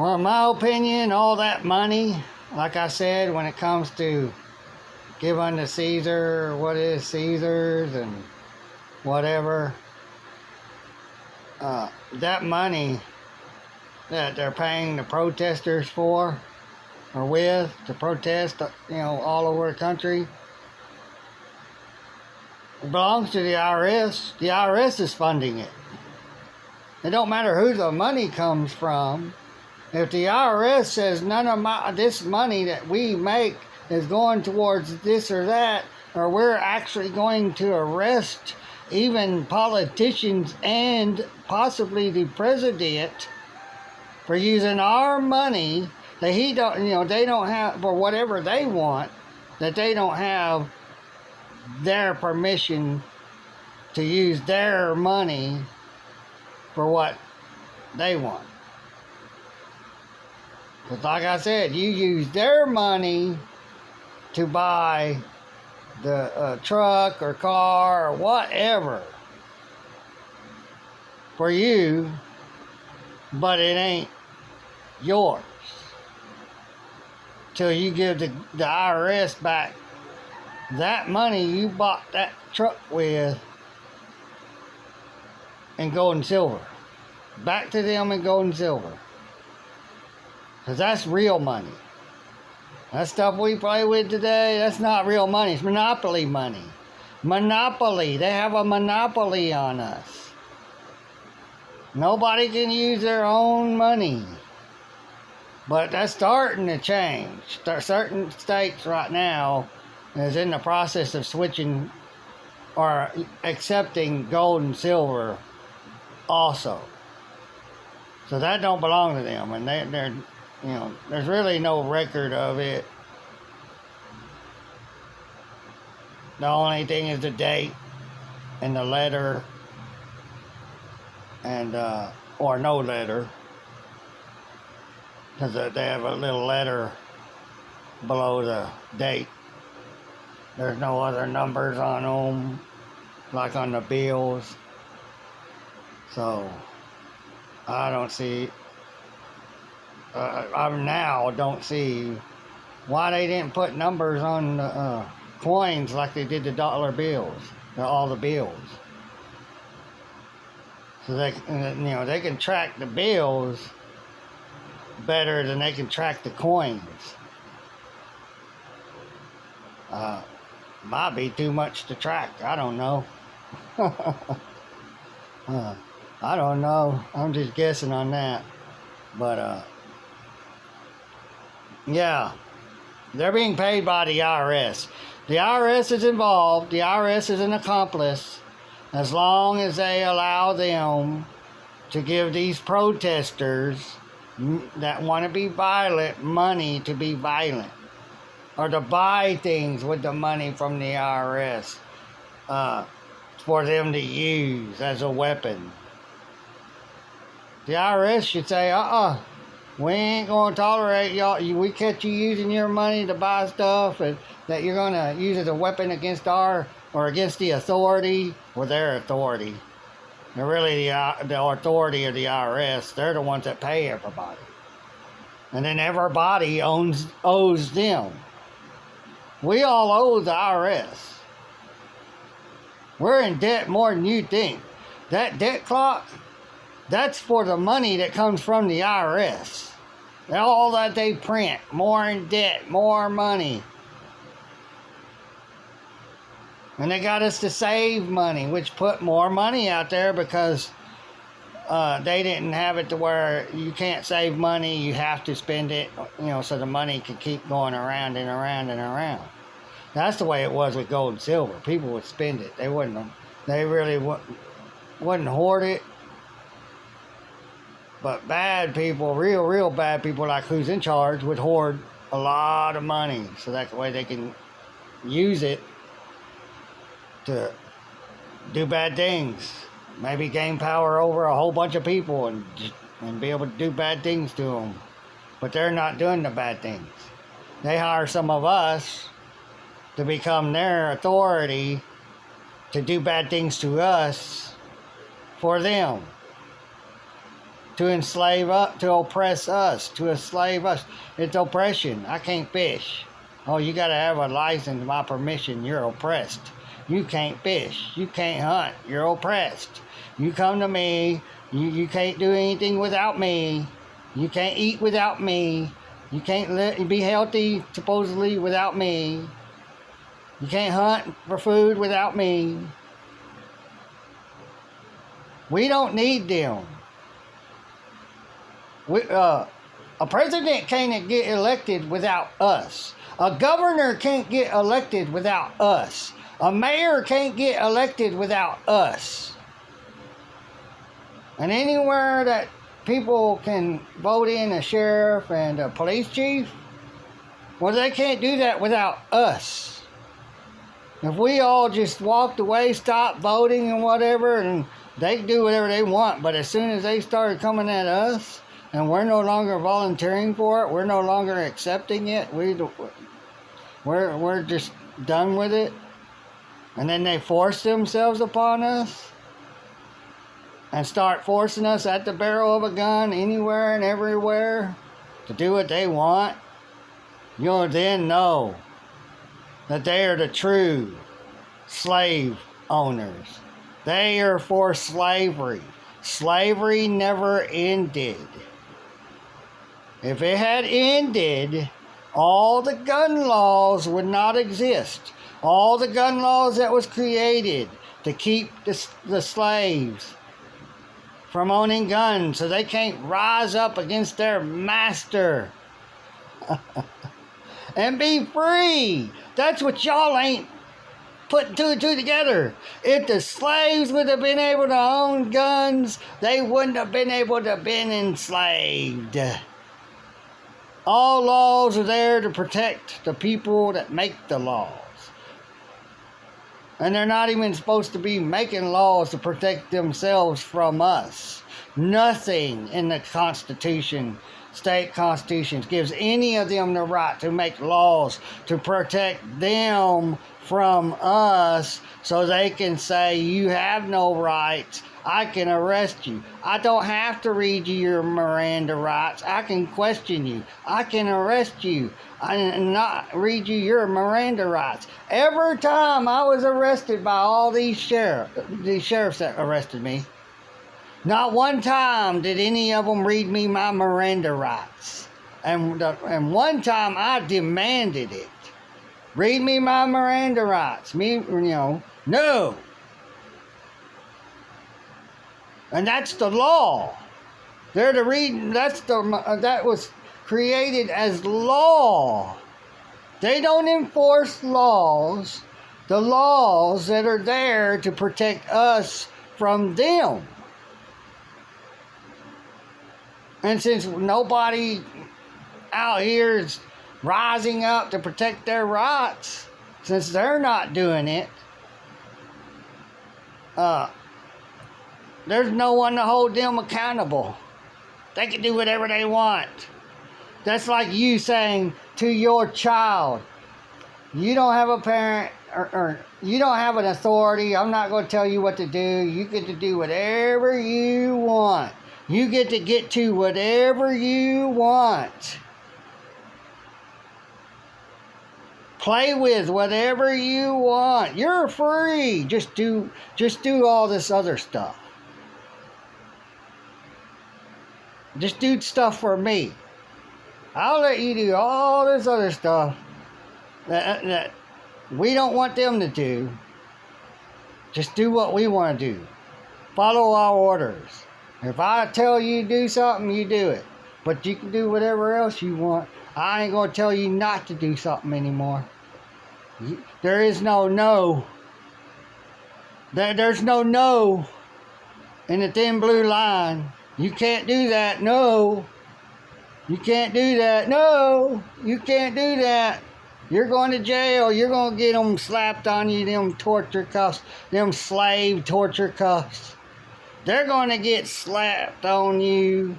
Well, in my opinion, all that money, like I said, when it comes to give unto Caesar what is Caesar's and whatever, that money that they're paying the protesters for or with to protest, all over the country, it belongs to the IRS. The IRS is funding it. It don't matter who the money comes from. If the IRS says none of this money that we make is going towards this or that, or we're actually going to arrest even politicians and possibly the president for using our money that they don't have for whatever they want, that they don't have their permission to use their money for what they want. Because like I said, you use their money to buy the truck or car or whatever for you, but it ain't yours till you give the IRS back that money you bought that truck with in gold and silver. Back to them in gold and silver. Because that's real money. That stuff we play with today, that's not real money. It's monopoly money. Monopoly. They have a monopoly on us. Nobody can use their own money. But that's starting to change. Certain states right now is in the process of switching or accepting gold and silver also. So that don't belong to them, and they're there's really no record of it. The only thing is the date and the letter, and or no letter, because they have a little letter below the date. There's no other numbers on them, like on the bills. So I don't see. I now don't see why they didn't put numbers on the coins like they did the dollar bills, all the bills. So they can track the bills better than they can track the coins. Might be too much to track. I don't know. I don't know. I'm just guessing on that. But yeah, they're being paid by the IRS. The IRS is involved. The IRS is an accomplice as long as they allow them to give these protesters that want to be violent money to be violent, or to buy things with the money from the IRS for them to use as a weapon. The IRS should say, we ain't going to tolerate y'all. We catch you using your money to buy stuff and that you're going to use as a weapon against against the authority, or their authority. They're really the authority of the IRS. They're the ones that pay everybody. And then everybody owes them. We all owe the IRS. We're in debt more than you think. That debt clock, that's for the money that comes from the IRS. All that they print, more in debt, more money. And they got us to save money, which put more money out there because they didn't have it to where you can't save money, you have to spend it, so the money can keep going around and around and around. That's the way it was with gold and silver. People would spend it. They really wouldn't hoard it. But bad people, real bad people like who's in charge, would hoard a lot of money so that way they can use it to do bad things. Maybe gain power over a whole bunch of people and be able to do bad things to them. But they're not doing the bad things. They hire some of us to become their authority to do bad things to us for them. to enslave us, to oppress us, to enslave us. It's oppression. I can't fish. Oh, you got to have a license by permission. You're oppressed. You can't fish. You can't hunt. You're oppressed. You come to me. You can't do anything without me. You can't eat without me. You can't be healthy, supposedly, without me. You can't hunt for food without me. We don't need them. A president can't get elected without us. A governor can't get elected without us. A mayor can't get elected without us. And anywhere that people can vote in a sheriff and a police chief, well, they can't do that without us. If we all just walked away, stopped voting and whatever, and they can do whatever they want, but as soon as they started coming at us, and we're no longer volunteering for it, we're no longer accepting it, we're just done with it, and then they force themselves upon us, and start forcing us at the barrel of a gun anywhere and everywhere to do what they want, you'll then know that they are the true slave owners. They are for slavery. Slavery never ended. If it had ended, all the gun laws would not exist. All the gun laws that was created to keep the slaves from owning guns so they can't rise up against their master and be free. That's what y'all ain't putting two and two together. If the slaves would have been able to own guns, they wouldn't have been able to have been enslaved. All laws are there to protect the people that make the laws. And they're not even supposed to be making laws to protect themselves from us. Nothing in the Constitution, state constitutions, gives any of them the right to make laws to protect them from us so they can say, you have no rights. I can arrest you. I don't have to read you your Miranda rights. I can question you. I can arrest you and not read you your Miranda rights. Every time I was arrested by all these sheriffs that arrested me, not one time did any of them read me my Miranda rights. And one time I demanded it. Read me my Miranda rights. No. And that's the law. They're to read. That was created as law. They don't enforce laws. The laws that are there to protect us from them. And since nobody out here is rising up to protect their rights, since they're not doing it, there's no one to hold them accountable. They can do whatever they want. That's like you saying to your child, you don't have a parent or you don't have an authority. I'm not going to tell you what to do. You get to do whatever you want. You get to whatever you want. Play with whatever you want. You're free. Just do all this other stuff. Just do stuff for me. I'll let you do all this other stuff that we don't want them to do. Just do what we want to do. Follow our orders. If I tell you to do something, you do it. But you can do whatever else you want. I ain't going to tell you not to do something anymore. There is no no. There's no no in the thin blue line. You can't do that. No. You can't do that. No. You can't do that. You're going to jail. You're going to get them slapped on you, them torture cuffs, them slave torture cuffs. They're going to get slapped on you,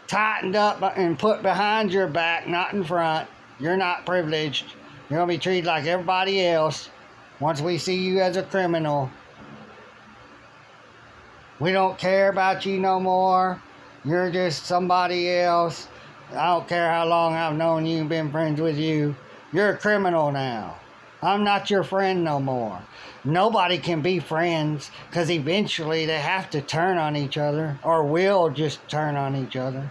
tightened up and put behind your back, not in front. You're not privileged. You're going to be treated like everybody else once we see you as a criminal. We don't care about you no more. You're just somebody else. I don't care how long I've known you and been friends with you. You're a criminal now. I'm not your friend no more. Nobody can be friends because eventually they have to turn on each other or will just turn on each other.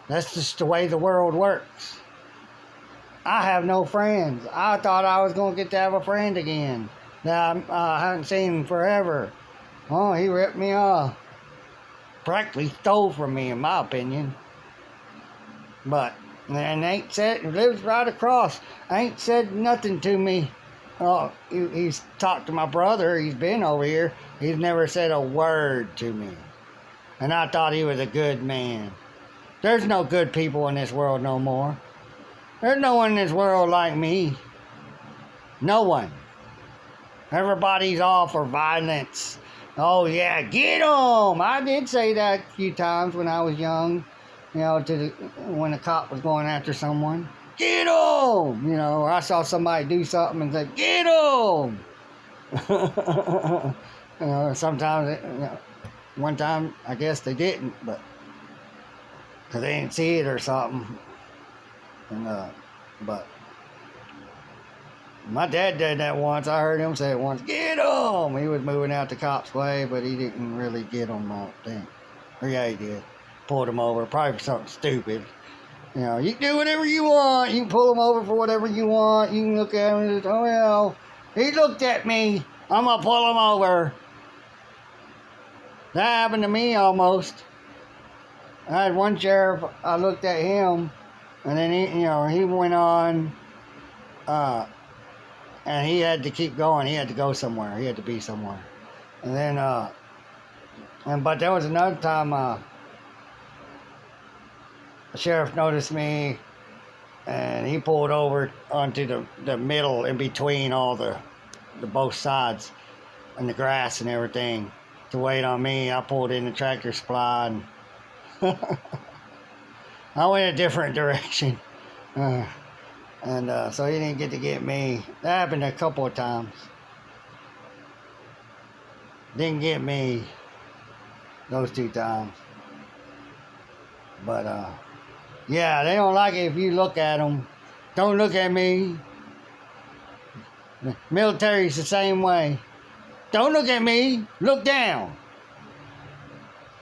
That's just the way the world works. I have no friends. I thought I was going to get to have a friend again that I haven't seen in forever. Oh, he ripped me off. Practically stole from me, in my opinion. But, and ain't said, lives right across, ain't said nothing to me. Oh, he's talked to my brother. He's been over here. He's never said a word to me. And I thought he was a good man. There's no good people in this world no more. There's no one in this world like me. No one. Everybody's all for violence. Oh yeah, get 'em! I did say that a few times when I was young. You know, when a cop was going after someone. Get 'em! You know, or I saw somebody do something and said, get 'em! You know, sometimes, one time, I guess they didn't, but because they didn't see it or something. And, but my dad did that once. I heard him say it once. Get 'em! He was moving out the cop's way, but he didn't really get 'em, I don't think. Or yeah, he did. Pulled him over, probably for something stupid. You know, you can do whatever you want. You can pull him over for whatever you want. You can look at him and say, oh, well, he looked at me. I'm going to pull him over. That happened to me almost. I had one sheriff, I looked at him, and then he went on, and he had to keep going. He had to go somewhere. He had to be somewhere. And then, but there was another time, the sheriff noticed me, and he pulled over onto the middle in between all the both sides and the grass and everything to wait on me. I pulled in the Tractor Supply and I went a different direction. So he didn't get to get me. That happened a couple of times. Didn't get me those 2 times. But, yeah, they don't like it if you look at them. Don't look at me. The military's the same way. Don't look at me. Look down.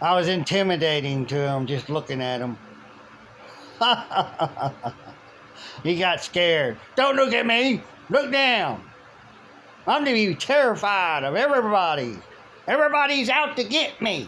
I was intimidating to him just looking at him. He got scared. Don't look at me. Look down. I'm to be terrified of everybody. Everybody's out to get me.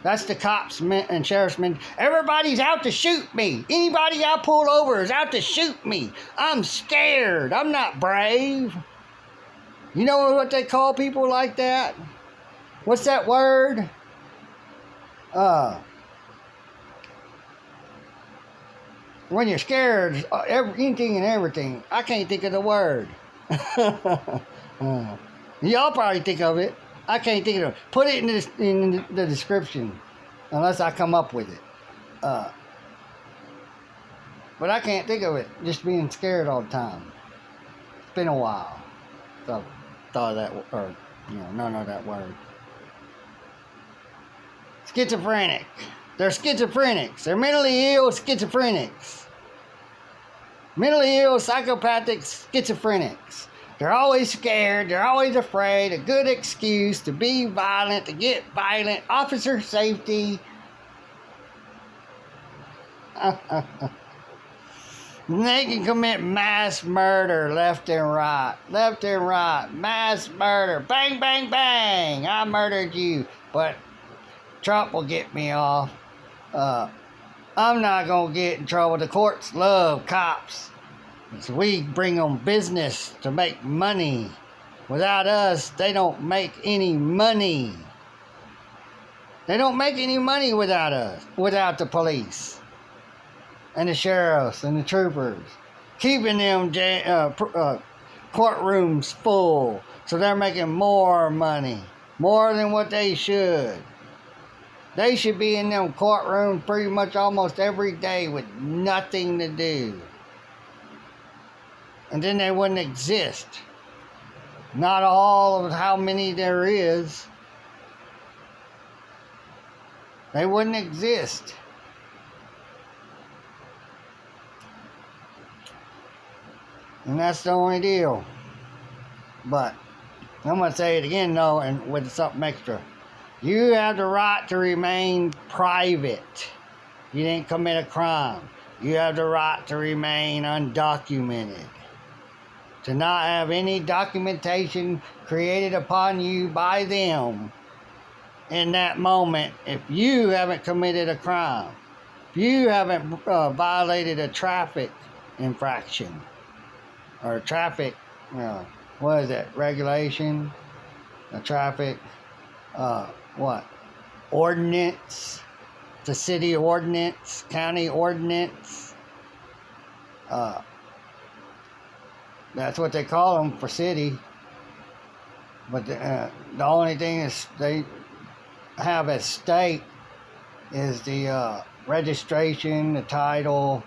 That's the cops and sheriff's men. Everybody's out to shoot me. Anybody I pull over is out to shoot me. I'm scared. I'm not brave. You know what they call people like that? What's that word? When you're scared, anything and everything. I can't think of the word. Y'all probably think of it. I can't think of it. Put it in the description, unless I come up with it. But I can't think of it. Just being scared all the time. It's been a while. So I thought of that, or none of that word. Schizophrenic. They're schizophrenics. They're mentally ill schizophrenics. Mentally ill psychopathic schizophrenics. They're always scared. They're always afraid. A good excuse to be violent, to get violent. Officer safety. They can commit mass murder left and right. Left and right. Mass murder. Bang, bang, bang. I murdered you. But Trump will get me off. I'm not going to get in trouble. The courts love cops. So we bring them business to make money. Without us, they don't make any money. They don't make any money without us, without the police and the sheriffs and the troopers. Keeping them courtrooms full so they're making more money. More than what they should. They should be in them courtrooms pretty much almost every day with nothing to do. And then they wouldn't exist. not all of how many there is, they wouldn't exist. And that's the only deal. But I'm going to say it again, though, and with something extra. You have the right to remain private. You didn't commit a crime. You have the right to remain undocumented. To not have any documentation created upon you by them in that moment if you haven't committed a crime. If you haven't violated a traffic infraction. Or traffic, what is it? Regulation? A traffic, ordinance? The city ordinance, county ordinance. That's what they call them for city. But the only thing is they have as state is the registration, the title.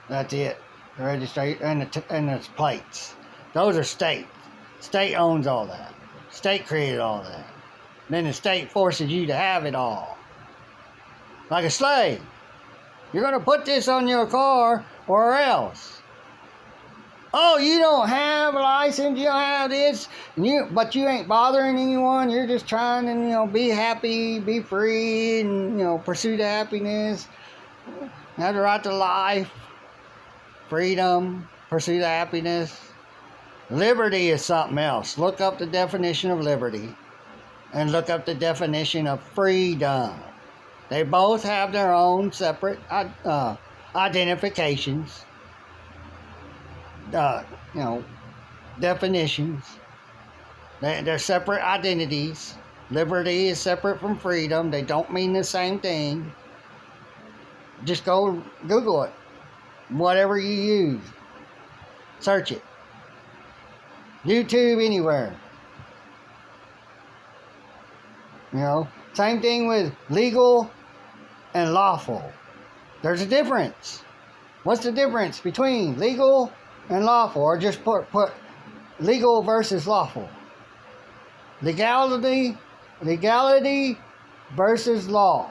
That's it. The registration and the plates. Those are state. State owns all that. State created all that. Then the state forces you to have it all. Like a slave. You're going to put this on your car or else. Oh, you don't have a license, you don't have this, but you ain't bothering anyone. You're just trying to, be happy, be free, and, pursue the happiness. Have the right to life, freedom, pursue the happiness. Liberty is something else. Look up the definition of liberty and look up the definition of freedom. They both have their own separate identifications, definitions. They're separate identities. Liberty is separate from freedom. They don't mean the same thing. Just go Google it. Whatever you use. Search it. YouTube, anywhere. Same thing with legal and lawful. There's a difference. What's the difference between legal and lawful? Or just put legal versus lawful. Legality versus law.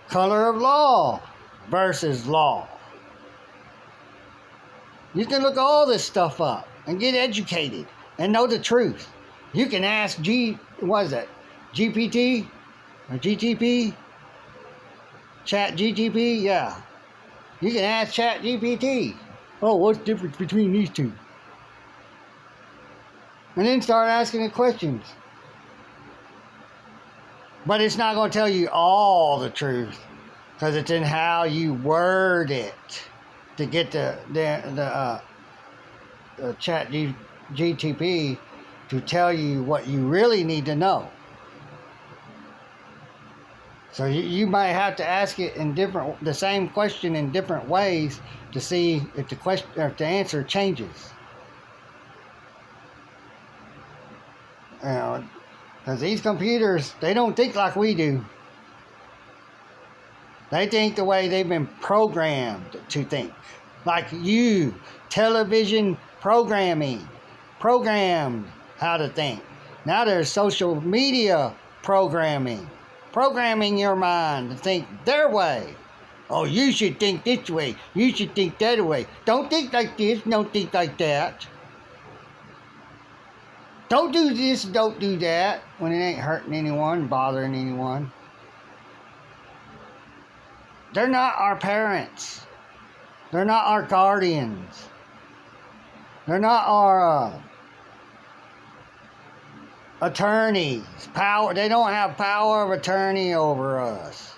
Color of law versus law. You can look all this stuff up and get educated and know the truth. You can ask GPT or GTP? Chat GTP? Yeah. You can ask Chat GPT. Oh, what's the difference between these two? And then start asking it questions. But it's not going to tell you all the truth. Because it's in how you word it. To get the Chat GTP to tell you what you really need to know. So you might have to ask it the same question in different ways to see if the answer changes. Because these computers, they don't think like we do. They think the way they've been programmed to think. Like you, television programming, programmed how to think. Now there's social media programming your mind to think their way. Oh, you should think this way. You should think that way. Don't think like this. Don't think like that. Don't do this. Don't do that. When it ain't hurting anyone, bothering anyone. They're not our parents. They're not our guardians. They're not our attorneys. They don't have power of attorney over us.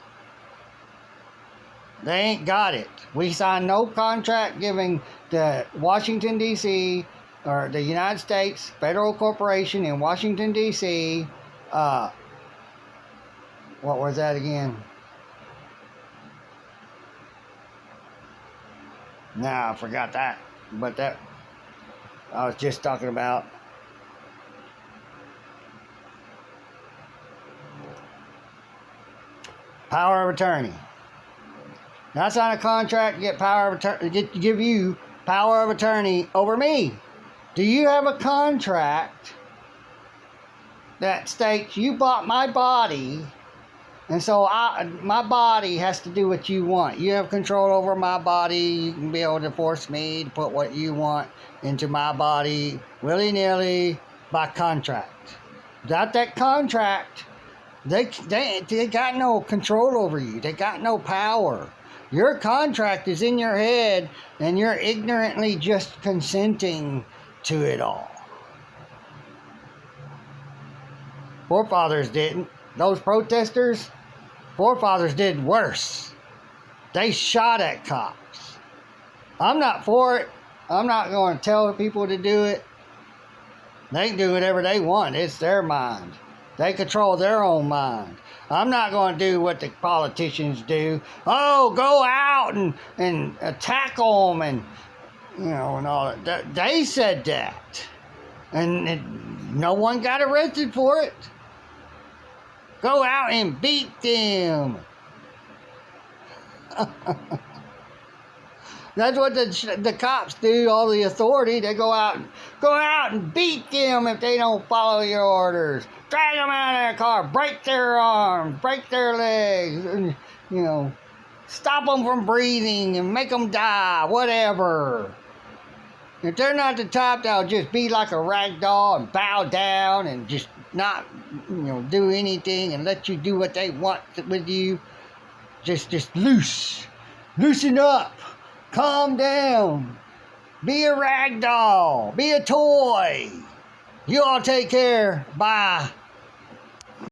They ain't got it. We signed no contract giving the Washington, D.C., or the United States Federal Corporation in Washington, D.C., what was that again? Nah, I forgot that. But that I was just talking about. Power of attorney. Now, I signed a contract to get give you power of attorney over me. Do you have a contract that states you bought my body, and so my body has to do what you want? You have control over my body. You can be able to force me to put what you want into my body willy-nilly by contract. Without that contract, they got no control over you. They got no power. Your contract is in your head, and you're ignorantly just consenting to it all. Forefathers didn't. Those protesters, forefathers did worse. They shot at cops. I'm not for it. I'm not going to tell people to do it. They can do whatever they want. It's their mind. They control their own mind. I'm not going to do what the politicians do. Oh, go out and attack them and, you know, and all that. They said that. And no one got arrested for it. Go out and beat them. That's what the cops do, all the authority. They go out and beat them if they don't follow your orders. Drag them out of their car, break their arms, break their legs, and, you know, stop them from breathing and make them die, whatever. If they're not the top, they'll just be like a rag doll and bow down and just not, you know, do anything and let you do what they want with you. Just loosen up. Calm down. Be a rag doll. Be a toy. You all take care. Bye.